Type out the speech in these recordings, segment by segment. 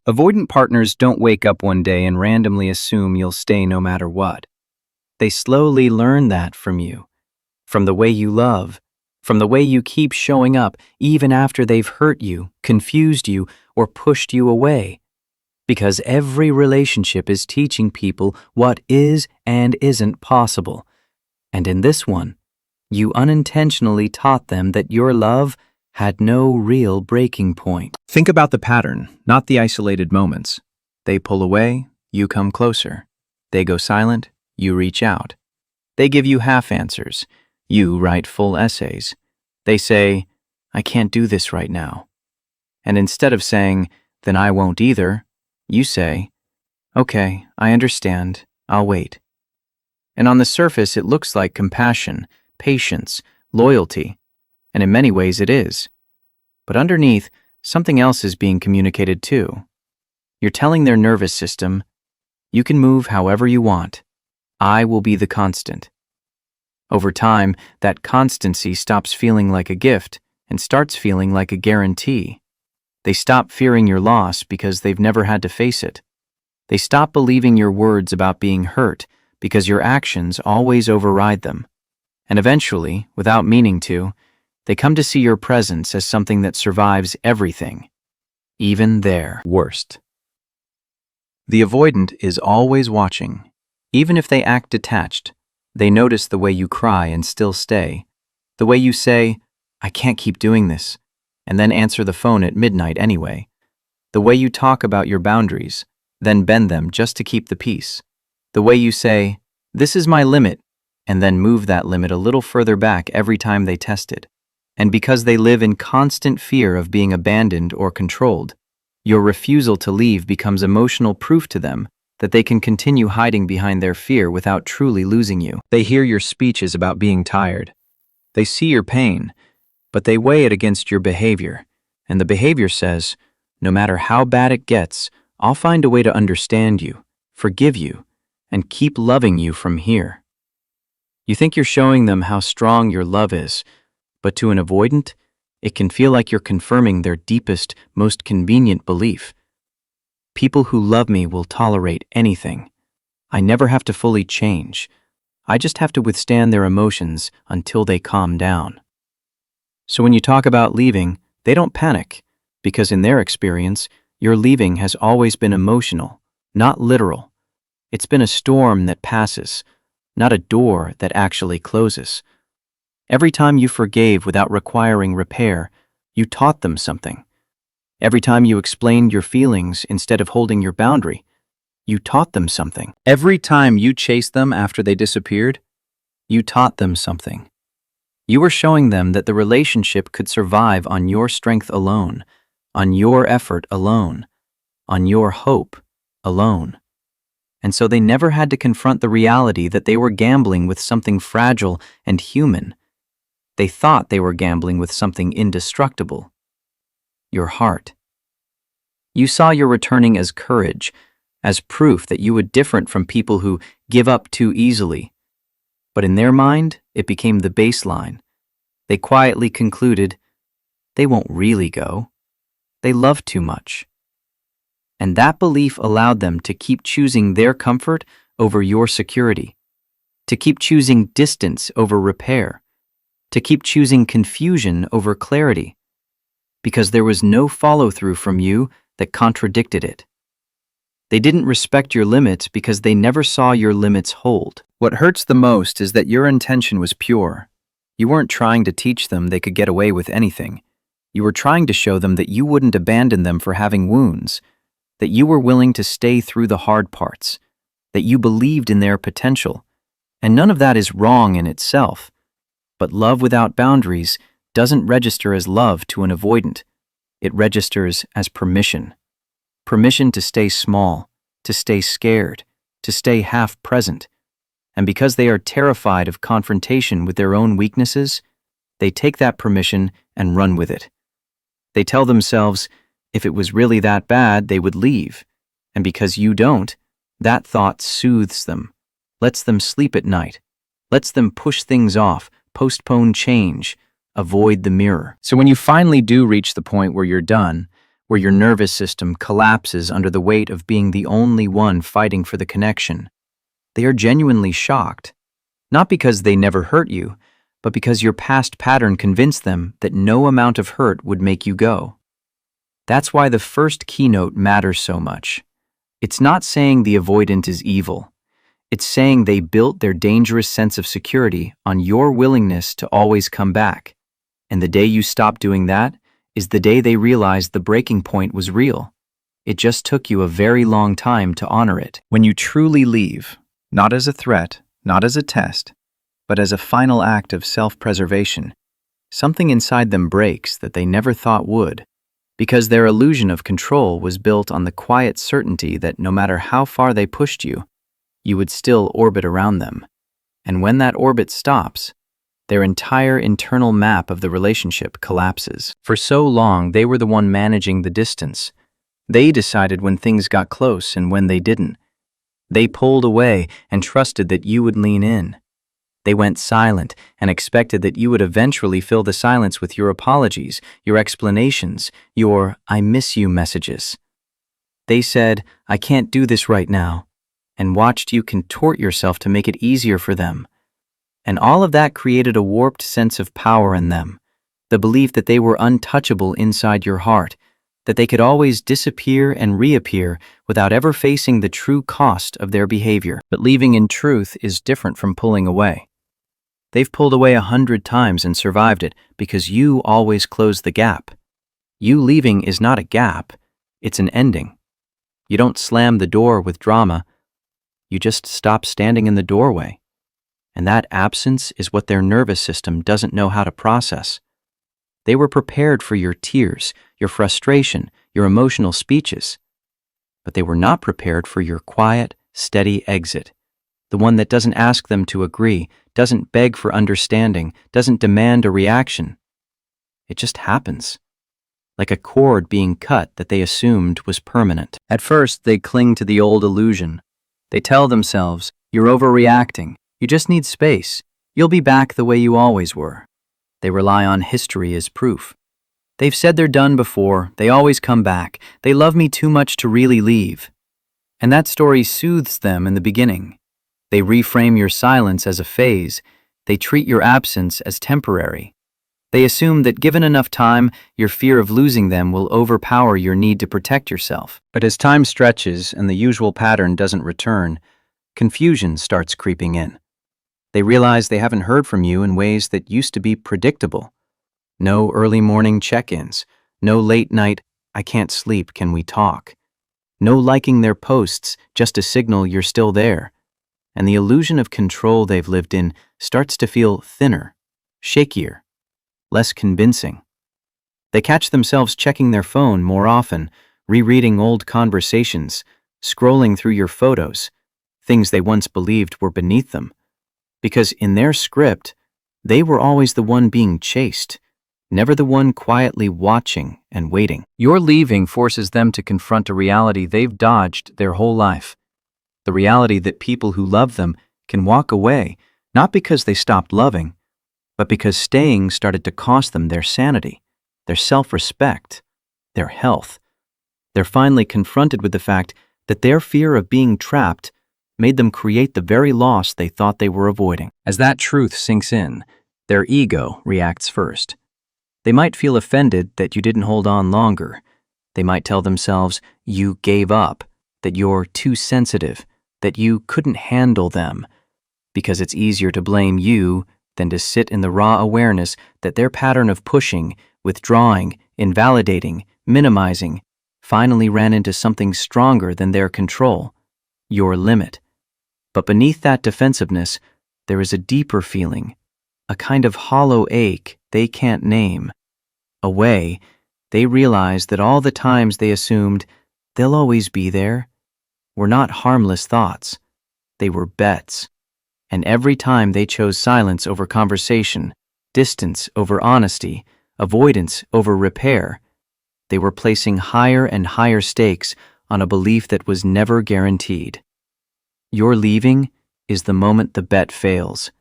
Avoidant partners don't wake up one day and randomly assume you'll stay no matter what. They slowly learn that from you, from the way you love, from the way you keep showing up even after they've hurt you, confused you, or pushed you away. Because every relationship is teaching people what is and isn't possible. And in this one, you unintentionally taught them that your love had no real breaking point. Think about the pattern, not the isolated moments. They pull away, you come closer. They go silent, you reach out. They give you half answers, you write full essays. They say, "I can't do this right now." And instead of saying, "Then I won't either," you say, "Okay, I understand, I'll wait." And on the surface, it looks like compassion, patience, loyalty, and in many ways it is. But underneath, something else is being communicated too. You're telling their nervous system, "You can move however you want. I will be the constant." Over time, that constancy stops feeling like a gift and starts feeling like a guarantee. They stop fearing your loss because they've never had to face it. They stop believing your words about being hurt because your actions always override them. And eventually, without meaning to, they come to see your presence as something that survives everything, even their worst. The avoidant is always watching. Even if they act detached, they notice the way you cry and still stay, the way you say, "I can't keep doing this," and then answer the phone at midnight anyway, the way you talk about your boundaries, then bend them just to keep the peace, the way you say, "This is my limit," and then move that limit a little further back every time they test it. And because they live in constant fear of being abandoned or controlled, your refusal to leave becomes emotional proof to them that they can continue hiding behind their fear without truly losing you. They hear your speeches about being tired. They see your pain, but they weigh it against your behavior. And the behavior says, "No matter how bad it gets, I'll find a way to understand you, forgive you, and keep loving you from here." You think you're showing them how strong your love is, but to an avoidant, it can feel like you're confirming their deepest, most convenient belief. People who love me will tolerate anything. I never have to fully change. I just have to withstand their emotions until they calm down. So when you talk about leaving, they don't panic, because in their experience, your leaving has always been emotional, not literal. It's been a storm that passes, not a door that actually closes. Every time you forgave without requiring repair, you taught them something. Every time you explained your feelings instead of holding your boundary, you taught them something. Every time you chased them after they disappeared, you taught them something. You were showing them that the relationship could survive on your strength alone, on your effort alone, on your hope alone. And so they never had to confront the reality that they were gambling with something fragile and human. They thought they were gambling with something indestructible. Your heart. You saw your returning as courage, as proof that you were different from people who give up too easily. But in their mind, it became the baseline. They quietly concluded, they won't really go. They love too much. And that belief allowed them to keep choosing their comfort over your security, to keep choosing distance over repair, to keep choosing confusion over clarity, because there was no follow-through from you that contradicted it. They didn't respect your limits because they never saw your limits hold. What hurts the most is that your intention was pure. You weren't trying to teach them they could get away with anything. You were trying to show them that you wouldn't abandon them for having wounds, that you were willing to stay through the hard parts, that you believed in their potential. And none of that is wrong in itself. But love without boundaries doesn't register as love to an avoidant. It registers as permission. Permission to stay small, to stay scared, to stay half present. And because they are terrified of confrontation with their own weaknesses, they take that permission and run with it. They tell themselves, if it was really that bad, they would leave. And because you don't, that thought soothes them, lets them sleep at night, lets them push things off, postpone change, avoid the mirror. So when you finally do reach the point where you're done, where your nervous system collapses under the weight of being the only one fighting for the connection. They are genuinely shocked, not because they never hurt you, but because your past pattern convinced them that no amount of hurt would make you go. That's why the first keynote matters so much. It's not saying the avoidant is evil. It's saying they built their dangerous sense of security on your willingness to always come back. And the day you stop doing that is the day they realized the breaking point was real. It just took you a very long time to honor it. When you truly leave, not as a threat, not as a test, but as a final act of self-preservation, something inside them breaks that they never thought would, because their illusion of control was built on the quiet certainty that no matter how far they pushed you, you would still orbit around them. And when that orbit stops, their entire internal map of the relationship collapses. For so long, they were the one managing the distance. They decided when things got close and when they didn't. They pulled away and trusted that you would lean in. They went silent and expected that you would eventually fill the silence with your apologies, your explanations, your "I miss you" messages. They said, "I can't do this right now," and watched you contort yourself to make it easier for them. And all of that created a warped sense of power in them, the belief that they were untouchable inside your heart, that they could always disappear and reappear without ever facing the true cost of their behavior. But leaving in truth is different from pulling away. They've pulled away 100 times and survived it because you always close the gap. You leaving is not a gap, it's an ending. You don't slam the door with drama, you just stop standing in the doorway. And that absence is what their nervous system doesn't know how to process. They were prepared for your tears, your frustration, your emotional speeches. But they were not prepared for your quiet, steady exit. The one that doesn't ask them to agree, doesn't beg for understanding, doesn't demand a reaction. It just happens. Like a cord being cut that they assumed was permanent. At first, they cling to the old illusion. They tell themselves, "You're overreacting. You just need space. You'll be back the way you always were." They rely on history as proof. They've said they're done before, they always come back, they love me too much to really leave. And that story soothes them in the beginning. They reframe your silence as a phase, they treat your absence as temporary. They assume that given enough time, your fear of losing them will overpower your need to protect yourself. But as time stretches and the usual pattern doesn't return, confusion starts creeping in. They realize they haven't heard from you in ways that used to be predictable. No early morning check-ins, no late night, "I can't sleep, can we talk?" No liking their posts just to signal you're still there. And the illusion of control they've lived in starts to feel thinner, shakier, less convincing. They catch themselves checking their phone more often, rereading old conversations, scrolling through your photos, things they once believed were beneath them. Because in their script, they were always the one being chased, never the one quietly watching and waiting. Your leaving forces them to confront a reality they've dodged their whole life. The reality that people who love them can walk away, not because they stopped loving, but because staying started to cost them their sanity, their self-respect, their health. They're finally confronted with the fact that their fear of being trapped made them create the very loss they thought they were avoiding. As that truth sinks in, their ego reacts first. They might feel offended that you didn't hold on longer. They might tell themselves you gave up, that you're too sensitive, that you couldn't handle them, because it's easier to blame you than to sit in the raw awareness that their pattern of pushing, withdrawing, invalidating, minimizing, finally ran into something stronger than their control, your limit. But beneath that defensiveness, there is a deeper feeling, a kind of hollow ache they can't name. A way, they realize that all the times they assumed they'll always be there were not harmless thoughts. They were bets. And every time they chose silence over conversation, distance over honesty, avoidance over repair, they were placing higher and higher stakes on a belief that was never guaranteed. Your leaving is the moment the bet fails,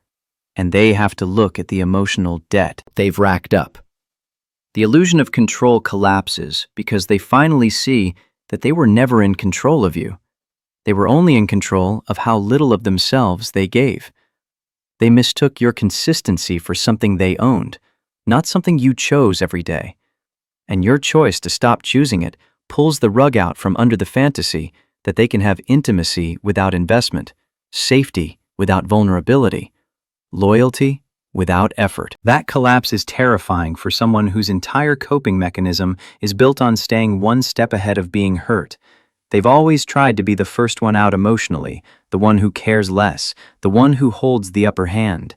and they have to look at the emotional debt they've racked up. The illusion of control collapses because they finally see that they were never in control of you. They were only in control of how little of themselves they gave. They mistook your consistency for something they owned, not something you chose every day. And your choice to stop choosing it pulls the rug out from under the fantasy that they can have intimacy without investment, safety without vulnerability, loyalty without effort. That collapse is terrifying for someone whose entire coping mechanism is built on staying one step ahead of being hurt. They've always tried to be the first one out emotionally, the one who cares less, the one who holds the upper hand.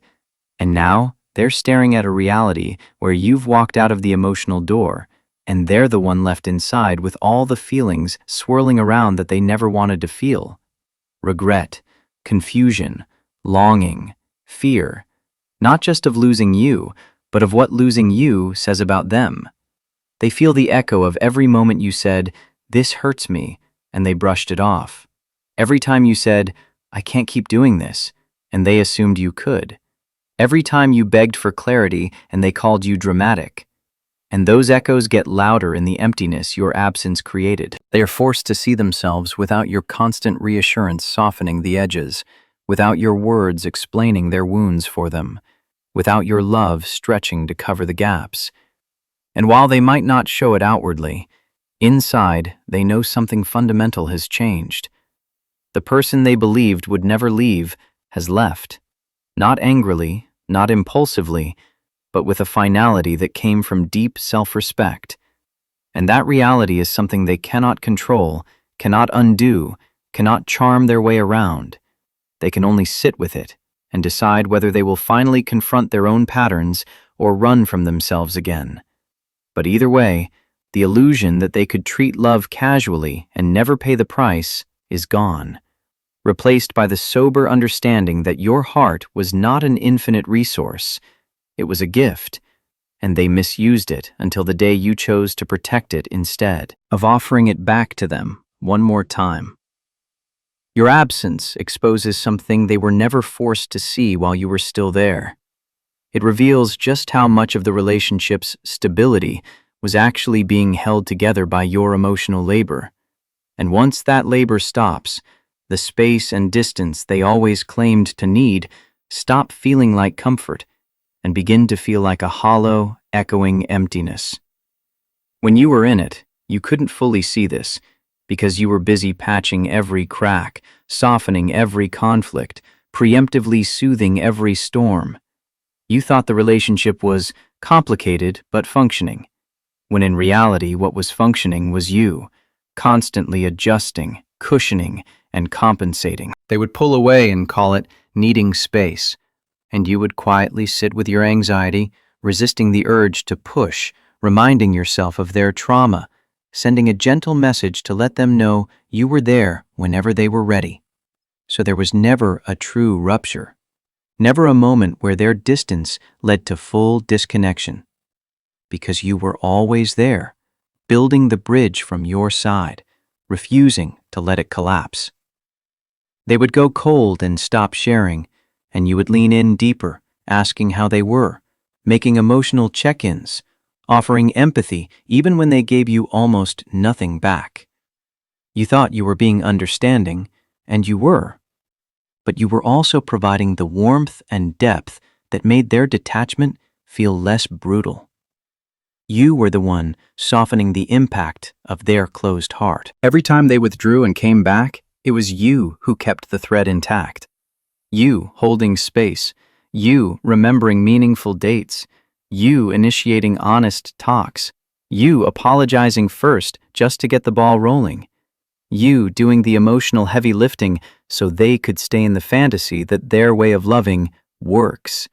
And now they're staring at a reality where you've walked out of the emotional door, and they're the one left inside with all the feelings swirling around that they never wanted to feel. Regret, confusion, longing, fear, not just of losing you, but of what losing you says about them. They feel the echo of every moment you said, "This hurts me," and they brushed it off. Every time you said, "I can't keep doing this," and they assumed you could. Every time you begged for clarity and they called you dramatic. And those echoes get louder in the emptiness your absence created. They are forced to see themselves without your constant reassurance softening the edges, without your words explaining their wounds for them, without your love stretching to cover the gaps. And while they might not show it outwardly, inside they know something fundamental has changed. The person they believed would never leave has left, not angrily, not impulsively, but with a finality that came from deep self-respect. And that reality is something they cannot control, cannot undo, cannot charm their way around. They can only sit with it and decide whether they will finally confront their own patterns or run from themselves again. But either way, the illusion that they could treat love casually and never pay the price is gone, replaced by the sober understanding that your heart was not an infinite resource. It was a gift, and they misused it until the day you chose to protect it instead of offering it back to them one more time. Your absence exposes something they were never forced to see while you were still there. It reveals just how much of the relationship's stability was actually being held together by your emotional labor. And once that labor stops, the space and distance they always claimed to need stop feeling like comfort and begin to feel like a hollow, echoing emptiness. When you were in it, you couldn't fully see this, because you were busy patching every crack, softening every conflict, preemptively soothing every storm. You thought the relationship was complicated but functioning, when in reality what was functioning was you, constantly adjusting, cushioning, and compensating. They would pull away and call it needing space, and you would quietly sit with your anxiety, resisting the urge to push, reminding yourself of their trauma, sending a gentle message to let them know you were there whenever they were ready. So there was never a true rupture, never a moment where their distance led to full disconnection, because you were always there, building the bridge from your side, refusing to let it collapse. They would go cold and stop sharing, and you would lean in deeper, asking how they were, making emotional check-ins, offering empathy even when they gave you almost nothing back. You thought you were being understanding, and you were. But you were also providing the warmth and depth that made their detachment feel less brutal. You were the one softening the impact of their closed heart. Every time they withdrew and came back, it was you who kept the thread intact. You holding space, you remembering meaningful dates, you initiating honest talks, you apologizing first just to get the ball rolling, you doing the emotional heavy lifting so they could stay in the fantasy that their way of loving works,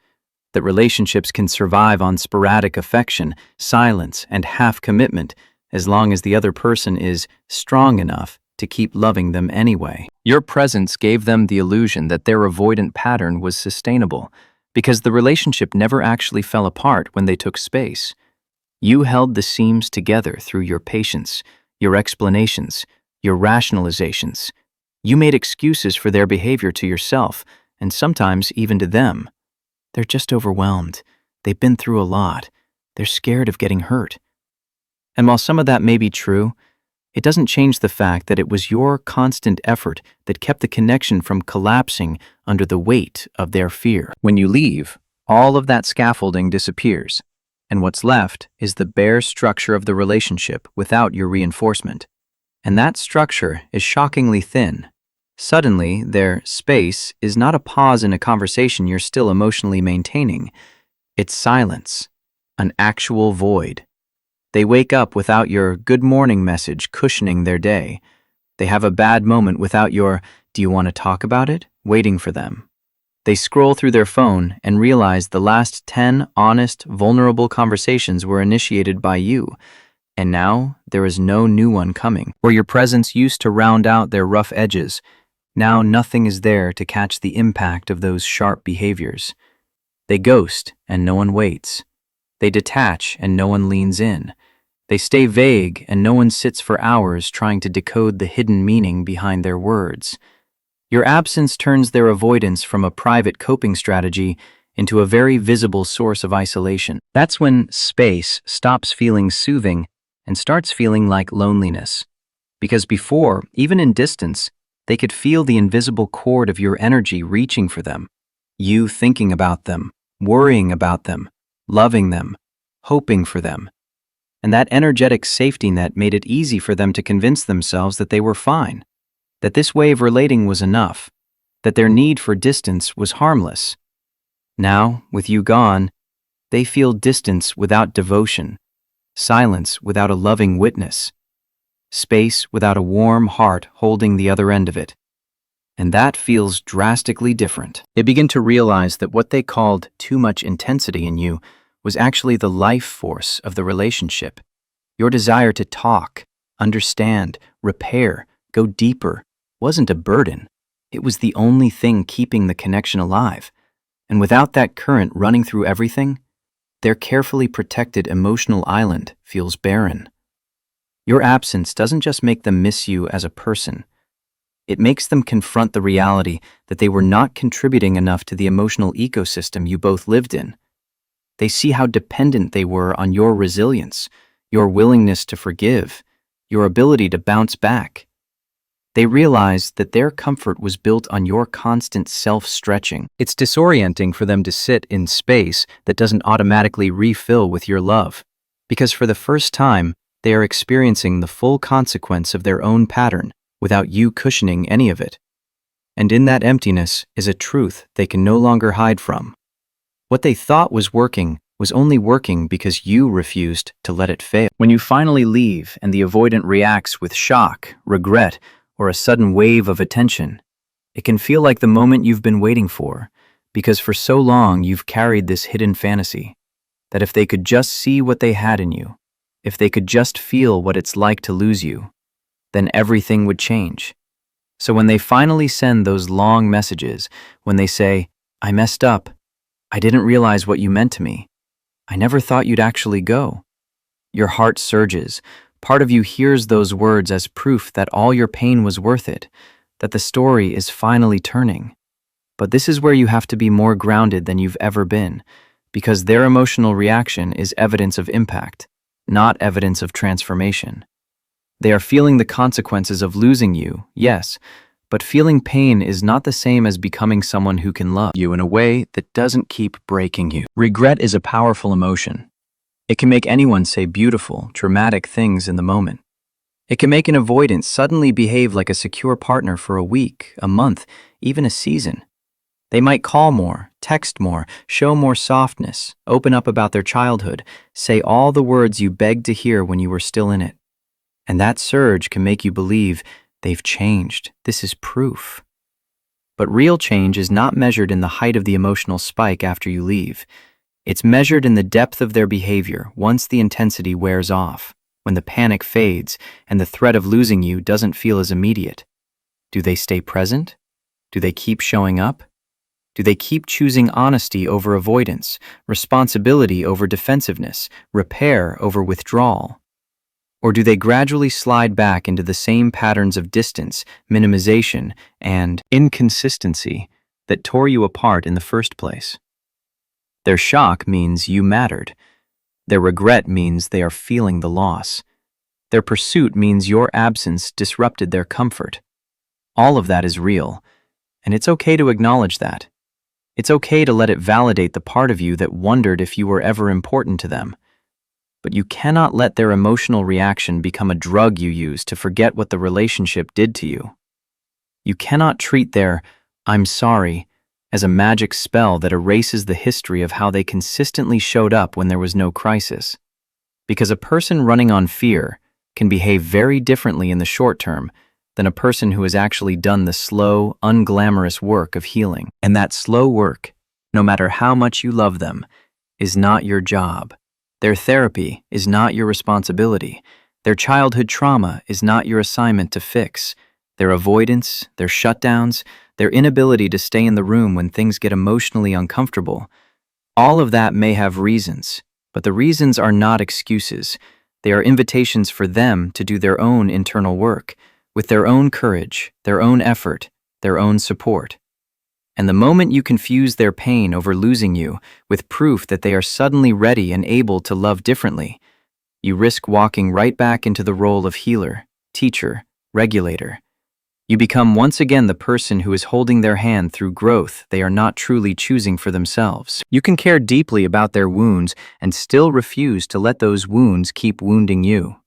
that relationships can survive on sporadic affection, silence, and half-commitment as long as the other person is strong enough to keep loving them anyway. Your presence gave them the illusion that their avoidant pattern was sustainable, because the relationship never actually fell apart when they took space. You held the seams together through your patience, your explanations, your rationalizations. You made excuses for their behavior to yourself, and sometimes even to them. They're just overwhelmed. They've been through a lot. They're scared of getting hurt. And while some of that may be true, it doesn't change the fact that it was your constant effort that kept the connection from collapsing under the weight of their fear. When you leave, all of that scaffolding disappears, and what's left is the bare structure of the relationship without your reinforcement. And that structure is shockingly thin. Suddenly, their space is not a pause in a conversation you're still emotionally maintaining. It's silence, an actual void. They wake up without your good morning message cushioning their day. They have a bad moment without your "do you want to talk about it?" waiting for them. They scroll through their phone and realize the last 10 honest, vulnerable conversations were initiated by you, and now there is no new one coming. Where your presence used to round out their rough edges, now nothing is there to catch the impact of those sharp behaviors. They ghost and no one waits. They detach and no one leans in. They stay vague and no one sits for hours trying to decode the hidden meaning behind their words. Your absence turns their avoidance from a private coping strategy into a very visible source of isolation. That's when space stops feeling soothing and starts feeling like loneliness. Because before, even in distance, they could feel the invisible cord of your energy reaching for them. You thinking about them, worrying about them, loving them, hoping for them. And that energetic safety net made it easy for them to convince themselves that they were fine, that this way of relating was enough, that their need for distance was harmless. Now, with you gone, they feel distance without devotion, silence without a loving witness, space without a warm heart holding the other end of it. And that feels drastically different. They begin to realize that what they called too much intensity in you was actually the life force of the relationship. Your desire to talk, understand, repair, go deeper wasn't a burden. It was the only thing keeping the connection alive. And without that current running through everything, their carefully protected emotional island feels barren. Your absence doesn't just make them miss you as a person. It makes them confront the reality that they were not contributing enough to the emotional ecosystem you both lived in. They see how dependent they were on your resilience, your willingness to forgive, your ability to bounce back. They realize that their comfort was built on your constant self-stretching. It's disorienting for them to sit in space that doesn't automatically refill with your love, because for the first time, they are experiencing the full consequence of their own pattern without you cushioning any of it. And in that emptiness is a truth they can no longer hide from. What they thought was working was only working because you refused to let it fail. When you finally leave and the avoidant reacts with shock, regret, or a sudden wave of attention, it can feel like the moment you've been waiting for, because for so long you've carried this hidden fantasy, that if they could just see what they had in you, if they could just feel what it's like to lose you, then everything would change. So when they finally send those long messages, when they say, "I messed up, I didn't realize what you meant to me, I never thought you'd actually go," your heart surges. Part of you hears those words as proof that all your pain was worth it, that the story is finally turning. But this is where you have to be more grounded than you've ever been, because their emotional reaction is evidence of impact, not evidence of transformation. They are feeling the consequences of losing you, yes, but feeling pain is not the same as becoming someone who can love you in a way that doesn't keep breaking you. Regret is a powerful emotion. It can make anyone say beautiful, dramatic things in the moment. It can make an avoidant suddenly behave like a secure partner for a week, a month, even a season. They might call more, text more, show more softness, open up about their childhood, say all the words you begged to hear when you were still in it. And that surge can make you believe they've changed. This is proof. But real change is not measured in the height of the emotional spike after you leave. It's measured in the depth of their behavior once the intensity wears off, when the panic fades and the threat of losing you doesn't feel as immediate. Do they stay present? Do they keep showing up? Do they keep choosing honesty over avoidance, responsibility over defensiveness, repair over withdrawal? Or do they gradually slide back into the same patterns of distance, minimization, and inconsistency that tore you apart in the first place? Their shock means you mattered. Their regret means they are feeling the loss. Their pursuit means your absence disrupted their comfort. All of that is real, and it's okay to acknowledge that. It's okay to let it validate the part of you that wondered if you were ever important to them. But you cannot let their emotional reaction become a drug you use to forget what the relationship did to you. You cannot treat their "I'm sorry" as a magic spell that erases the history of how they consistently showed up when there was no crisis. Because a person running on fear can behave very differently in the short term than a person who has actually done the slow, unglamorous work of healing. And that slow work, no matter how much you love them, is not your job. Their therapy is not your responsibility. Their childhood trauma is not your assignment to fix. Their avoidance, their shutdowns, their inability to stay in the room when things get emotionally uncomfortable, all of that may have reasons, but the reasons are not excuses. They are invitations for them to do their own internal work, with their own courage, their own effort, their own support. And the moment you confuse their pain over losing you with proof that they are suddenly ready and able to love differently, you risk walking right back into the role of healer, teacher, regulator. You become once again the person who is holding their hand through growth they are not truly choosing for themselves. You can care deeply about their wounds and still refuse to let those wounds keep wounding you.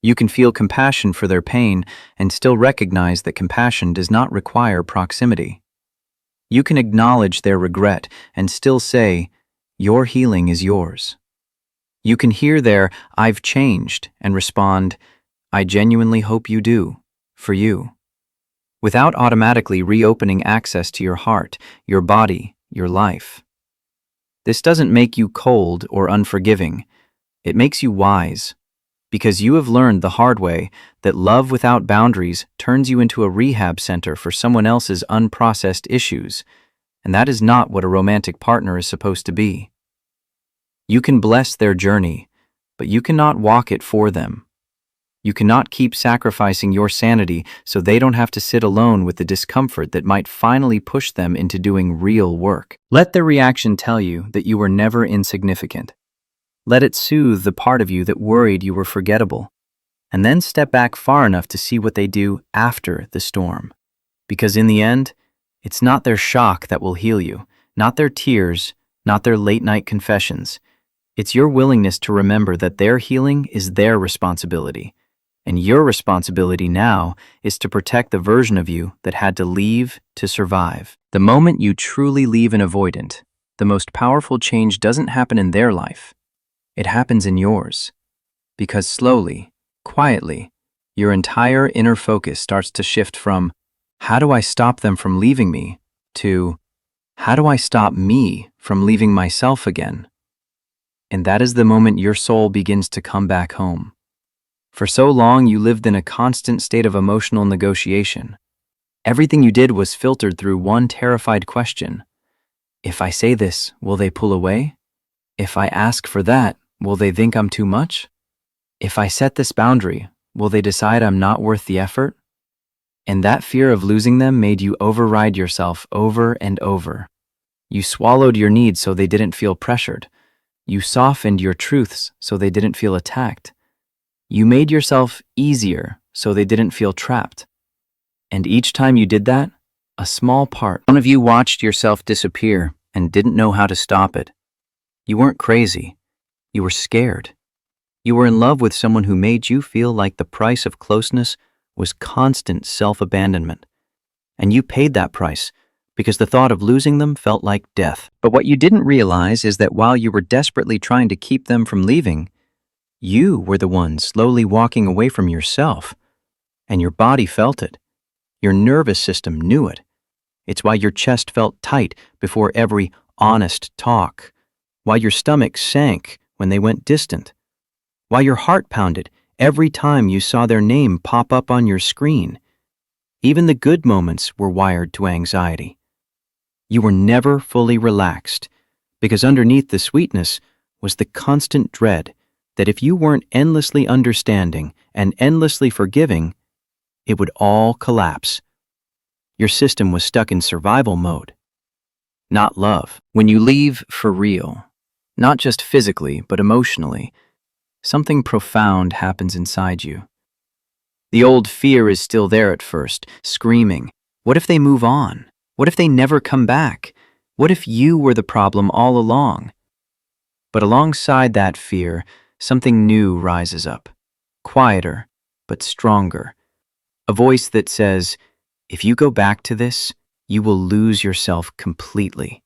You can feel compassion for their pain and still recognize that compassion does not require proximity. You can acknowledge their regret and still say, "Your healing is yours." You can hear their "I've changed" and respond, "I genuinely hope you do, for you," without automatically reopening access to your heart, your body, your life. This doesn't make you cold or unforgiving. It makes you wise, because you have learned the hard way that love without boundaries turns you into a rehab center for someone else's unprocessed issues, and that is not what a romantic partner is supposed to be. You can bless their journey, but you cannot walk it for them. You cannot keep sacrificing your sanity so they don't have to sit alone with the discomfort that might finally push them into doing real work. Let their reaction tell you that you were never insignificant. Let it soothe the part of you that worried you were forgettable. And then step back far enough to see what they do after the storm. Because in the end, it's not their shock that will heal you, not their tears, not their late-night confessions. It's your willingness to remember that their healing is their responsibility. And your responsibility now is to protect the version of you that had to leave to survive. The moment you truly leave an avoidant, the most powerful change doesn't happen in their life. It happens in yours. Because slowly, quietly, your entire inner focus starts to shift from, "How do I stop them from leaving me?" to, "How do I stop me from leaving myself again?" And that is the moment your soul begins to come back home. For so long, you lived in a constant state of emotional negotiation. Everything you did was filtered through one terrified question. If I say this, will they pull away? If I ask for that, will they think I'm too much? If I set this boundary, will they decide I'm not worth the effort? And that fear of losing them made you override yourself over and over. You swallowed your needs so they didn't feel pressured. You softened your truths so they didn't feel attacked. You made yourself easier so they didn't feel trapped. And each time you did that, a small part, one of you watched yourself disappear and didn't know how to stop it. You weren't crazy. You were scared. You were in love with someone who made you feel like the price of closeness was constant self-abandonment. And you paid that price because the thought of losing them felt like death. But what you didn't realize is that while you were desperately trying to keep them from leaving, you were the one slowly walking away from yourself. And your body felt it. Your nervous system knew it. It's why your chest felt tight before every honest talk. Why your stomach sank when they went distant. Why your heart pounded every time you saw their name pop up on your screen. Even the good moments were wired to anxiety. You were never fully relaxed because underneath the sweetness was the constant dread that if you weren't endlessly understanding and endlessly forgiving, it would all collapse. Your system was stuck in survival mode, not love. When you leave for real, not just physically, but emotionally. Something profound happens inside you. The old fear is still there at first, screaming, what if they move on? What if they never come back? What if you were the problem all along? But alongside that fear, something new rises up, quieter, but stronger. A voice that says, if you go back to this, you will lose yourself completely.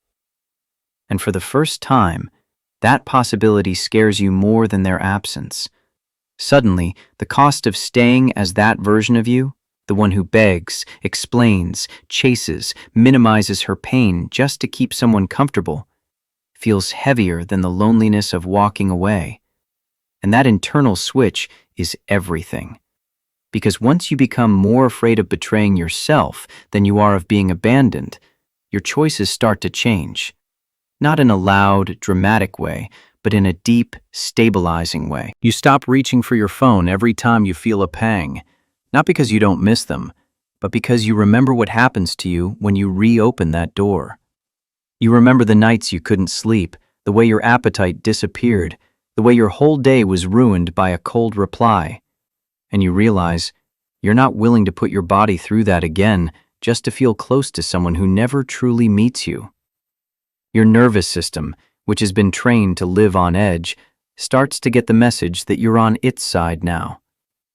And for the first time, that possibility scares you more than their absence. Suddenly, the cost of staying as that version of you, the one who begs, explains, chases, minimizes her pain just to keep someone comfortable, feels heavier than the loneliness of walking away. And that internal switch is everything. Because once you become more afraid of betraying yourself than you are of being abandoned, your choices start to change. Not in a loud, dramatic way, but in a deep, stabilizing way. You stop reaching for your phone every time you feel a pang, not because you don't miss them, but because you remember what happens to you when you reopen that door. You remember the nights you couldn't sleep, the way your appetite disappeared, the way your whole day was ruined by a cold reply. And you realize you're not willing to put your body through that again just to feel close to someone who never truly meets you. Your nervous system, which has been trained to live on edge, starts to get the message that you're on its side now,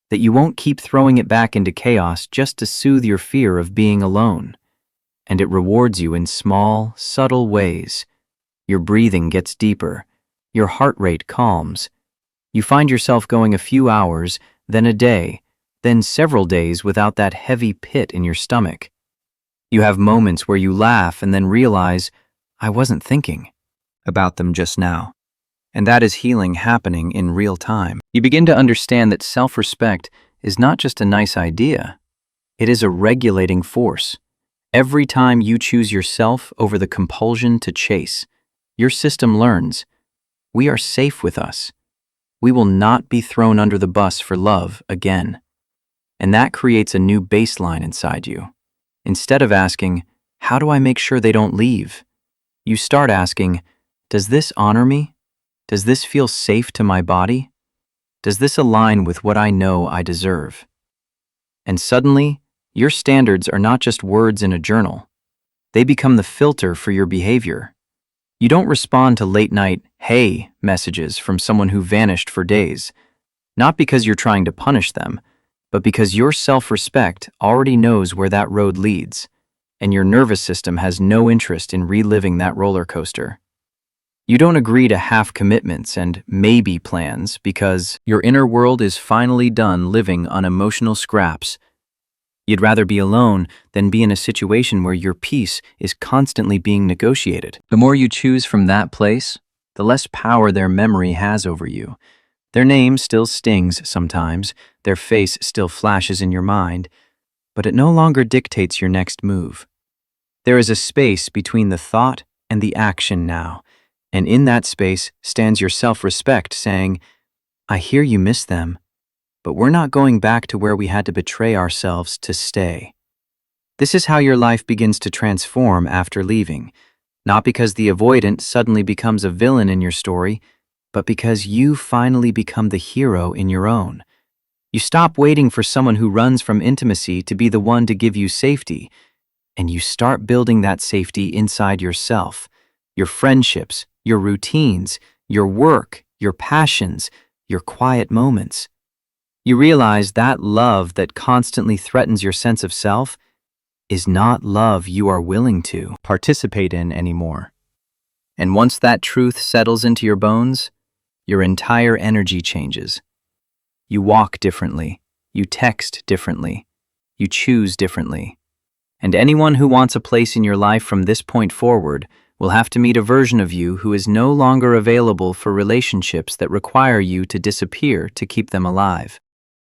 that you won't keep throwing it back into chaos just to soothe your fear of being alone. And it rewards you in small, subtle ways. Your breathing gets deeper, your heart rate calms. You find yourself going a few hours, then a day, then several days without that heavy pit in your stomach. You have moments where you laugh and then realize, I wasn't thinking about them just now. And that is healing happening in real time. You begin to understand that self-respect is not just a nice idea. It is a regulating force. Every time you choose yourself over the compulsion to chase, your system learns, we are safe with us. We will not be thrown under the bus for love again. And that creates a new baseline inside you. Instead of asking, how do I make sure they don't leave? You start asking, does this honor me? Does this feel safe to my body? Does this align with what I know I deserve? And suddenly, your standards are not just words in a journal. They become the filter for your behavior. You don't respond to late-night, hey, messages from someone who vanished for days, not because you're trying to punish them, but because your self-respect already knows where that road leads, and your nervous system has no interest in reliving that roller coaster. You don't agree to half commitments and maybe plans because your inner world is finally done living on emotional scraps. You'd rather be alone than be in a situation where your peace is constantly being negotiated. The more you choose from that place, the less power their memory has over you. Their name still stings sometimes, their face still flashes in your mind, but it no longer dictates your next move. There is a space between the thought and the action now, and in that space stands your self-respect saying, I hear you miss them, but we're not going back to where we had to betray ourselves to stay. This is how your life begins to transform after leaving, not because the avoidant suddenly becomes a villain in your story, but because you finally become the hero in your own. You stop waiting for someone who runs from intimacy to be the one to give you safety, and you start building that safety inside yourself, your friendships, your routines, your work, your passions, your quiet moments. You realize that love that constantly threatens your sense of self is not love you are willing to participate in anymore. And once that truth settles into your bones, your entire energy changes. You walk differently, you text differently, you choose differently. And anyone who wants a place in your life from this point forward will have to meet a version of you who is no longer available for relationships that require you to disappear to keep them alive.